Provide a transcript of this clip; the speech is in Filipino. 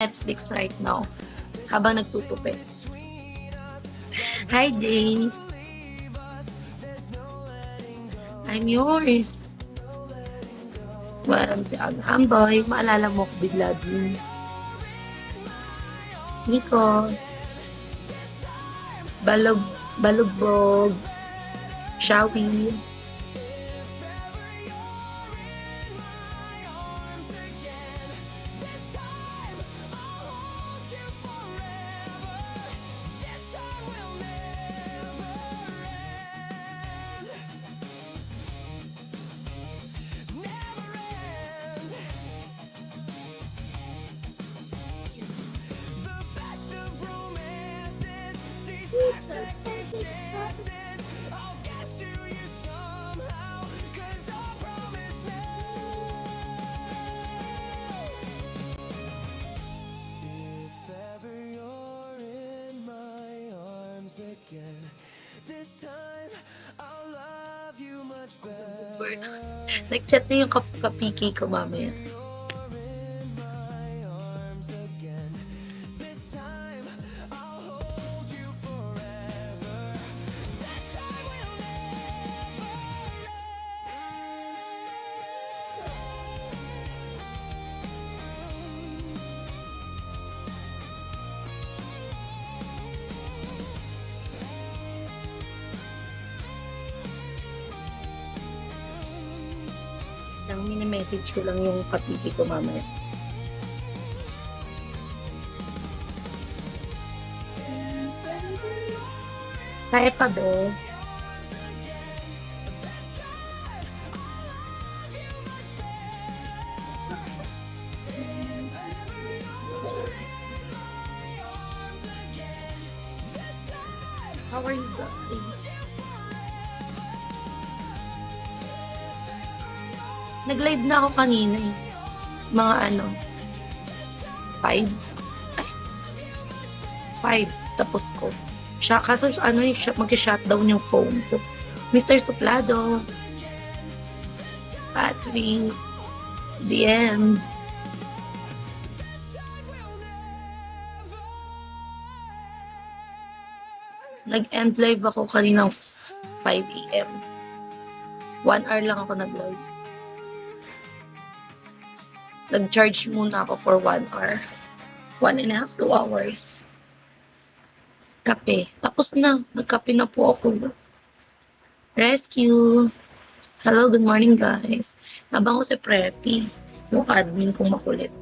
Netflix right now habang nagtutupit. Hi, Jane. I'm yours. Well, si Amboy, maalala mo ko bigla din. Nico. Balugbog. Shawi. This time I'll love you much better. Nag-chat na yung kapiki ko mamaya. Ang mini-message ko lang yung kapiti ko mamaya. Kaya pa do. How are you guys? Nag-live na ako kanina eh. Mga 5. Ay, 5. Tapos ko. Kaso mag-shutdown yung phone ko. Mr. Suplado. Patrick. The end. Nag-end live ako kanina 5 AM. 1 hour lang ako nag-live. Nag-charge muna ako for 1 hour. 1.5 to 2 hours. Kape. Tapos na. Nagkape na po ako. Rescue. Hello, good morning guys. Nabang ko si Preppy. Yung admin kong makulit.